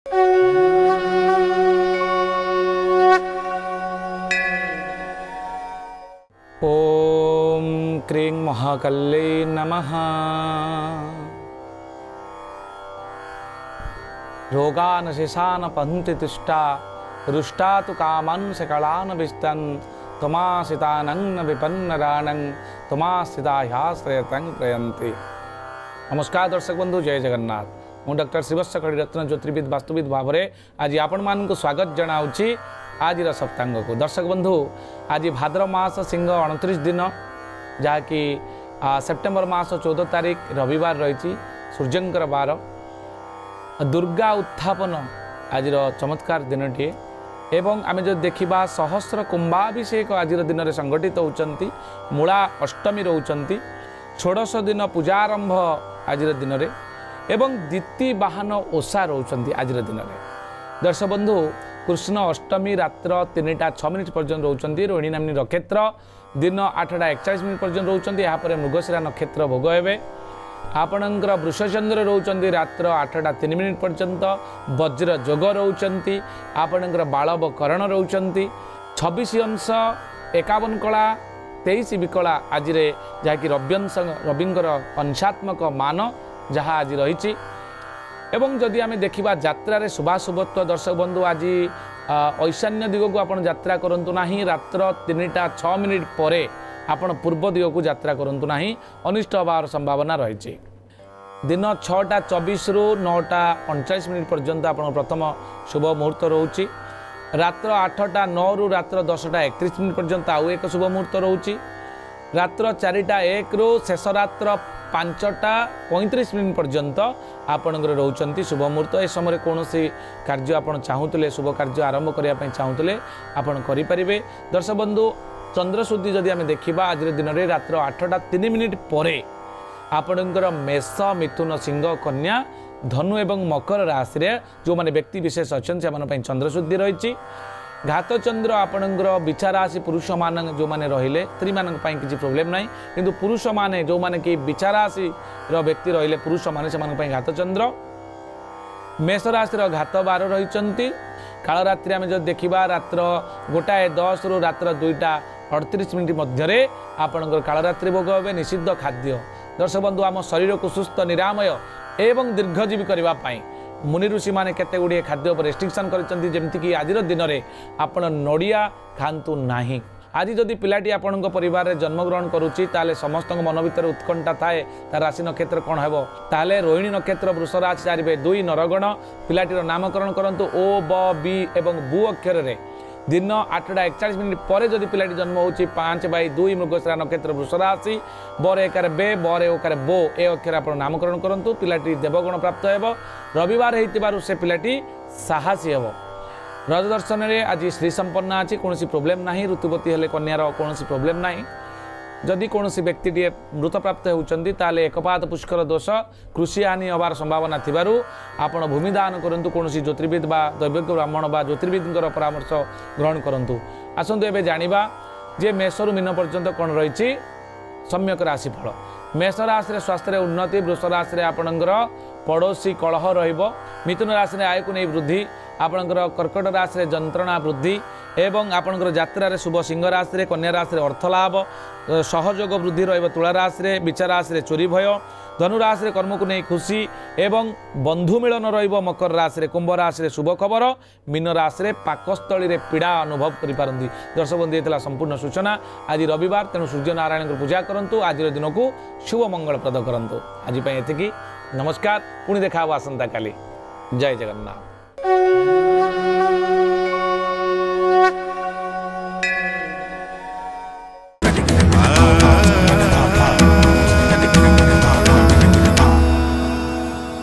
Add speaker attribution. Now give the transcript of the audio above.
Speaker 1: ओम क्रीं महाकल्ले नमः। रोगान शेषान पहन्ति तुष्टा रुष्टा तु कामान् सकलान् विस्तन् त्वमाश्रितानं विपन्नराणं त्वमाश्रितायाश्रयतं प्रयन्ति। नमस्कार दर्शक बंधु, जय जगन्नाथ। मु डॉक्टर शिवस्य कड़ीरत्न ज्योतिर्विद वास्तुविद भाव में आज आपण मानक स्वागत जनाऊँगी आज सप्तांग को। दर्शक बंधु, आज भाद्र मास सिंह 29 दिन जहाँकि सेप्टेम्बर मास 14 तारीख रविवार रही सूर्यंकर बार। दुर्गा उत्थापन आज चमत्कार दिनटे एवं आम जो देखा सहस्र कुंभाभिषेक आज दिन में संगठित होती। मूला अष्टमी रोचंती, षोडश दिन पूजारंभ आज दिन में एवं द्वितीय बाहन ओषा रोचंती आज दिन में। दर्शक बंधु, कृष्ण अष्टमी रात्र 3टा6 पर्यंत रोचंती। रोहिणी नामनी नक्षत्र दिन 8टा41 पर्यंत रोचंती। यापर मृगशिरा नक्षत्र भोग हे। आपणकर वृषचंद्र रोचंती रात्र 8टा3 पर्यंत। वज्र जोग रोचंती। आपणकर बालव करण रोचंती। 26 अंश 51 कला 23 विकला आज जहाँकि रविंकर अंशात्मक मान जहाँ आज रही। एवं जदि आम देखा यात्रा शुभाशुभत्व, दर्शक बंधु आज ईशान्य दिग को आप यात्रा करूँ ना। रात्र 3टा6 पर आपण पूर्व दिग को यात्रा करूँ ना, अनिष्ट होवार संभावना रही। दिन 6टा24 रु 9टा39 पर्यंत आप प्रथम शुभ मुहूर्त रोचे। रात्र 8टा9 रु रात्र 10टा31 पर्यंत आउ एक शुभ मुहूर्त रोचे। रात्र 4टा1 रु शेष रात्र 5टा35 पर्यंत आपणकर रोचंती शुभ मुहूर्त। ए समय कौन कार्य आप चाहूले, शुभ कार्य आरंभ करने चाहूले आपड़ करें। दर्शक बंधु, चंद्रशुद्धि जदि आम देखा आज दिन में रात्र 8टा3 पर आपणकर मेष, मिथुन, सिंह, कन्या, धनु एवं मकर राशि जो माने व्यक्ति विशेष अच्छा से चंद्रशुद्धि रही। घात चंद्र आपणकर बिछा राशि पुरुष मान जो मैंने रहिले स्त्री मान किसी प्रोब्लेम ना, किंतु पुरुष माने जो माने कि बिछा राशि व्यक्ति रहिले पुरुष माने से घात चंद्र। मेष राशि घात 12 रही। कालरात्रि आम जो देखा रात्र 1टा10 रु रात्र 2टा38 मध्य आपणकर कालरात्रि भोग हे। निषिद्ध खाद्य दर्शक बंधु आम शरीर को सुस्थ निरामय एवं दीर्घजीवी करने मुनि ऋषि मैंने केते गुड़िए खाद्य पर रेस्ट्रिक्शन करमती आज दिन में आपण नड़िया खातु ना। आज जदि पिलाटी आपण परिवार जन्मग्रहण करुच्ची ताले समस्त मन भर उत्कंठा थाए तार राशि नक्षत्र कौन हो ताले रोहिणी नक्षत्र वृष राशि चारिबे 2 नरगण पिलाटीर नामकरण करंतु ओ ब बी एवं बु अक्षर रे। दिन 8टा41 पर जदि पिलाटी जन्म होची 5/2 मृगशिरा नक्षत्र वृष राशि बर एकार बे बर ओकार बो ए अक्षर आप नामकरण करंतु। पिलाटी देवगुण प्राप्त हेब। रविवार होइतिबारु से पिलाटी साहसी हेब। रज दर्शन में आज श्री संपन्न अच्छी कौन प्रोब्लेम ना। ऋतुवती हेले कन्यार कौन प्रोब्लेम ना। जदि कौन व्यक्ति टे मृत प्राप्त होती ताले एकपात पुष्कर दोष कृषि हानि हबार संभावना थिबारु आपण भूमिदान करंतु। कौन ज्योतिर्विद बा दैवज्ञ ब्राह्मण बा ज्योतिर्विदर परामर्श ग्रहण करंतु। आसंतु एबे जानिबा जे मेषरु मीन पर्यंत कौन रही सम्यक राशिफल। मेष राशि स्वास्थ्य उन्नति, वृष राशि आपणकर पड़ोशी कलह रहिबो, मिथुन राशि आय को नहीं वृद्धि, आपणकर कर्कट राशि जंत्रणा वृद्धि एवं आपणकर यात्रा शुभ सिंह राशि, कन्या राशि अर्थ लाभ, सहयोग वृद्धि रहिबो तुला राशि, बिचा राशि चोरी भय, धनु राशि कर्म को नहीं खुशी एवं बंधु मिलन रहिबो मकर राशि, कुंभ राशि शुभ खबर, मीन राशि पाकस्थली रे पीड़ा अनुभव करि पारंती। दर्शक बंधु ये संपूर्ण सूचना। आज रविवार तेणु सूर्य नारायण को पूजा करंतु। आज दिन को शुभ मंगलप्रद करंतु। आज एतिकी। नमस्कार। पुणी देखा आसंता काली। जय जगन्नाथ।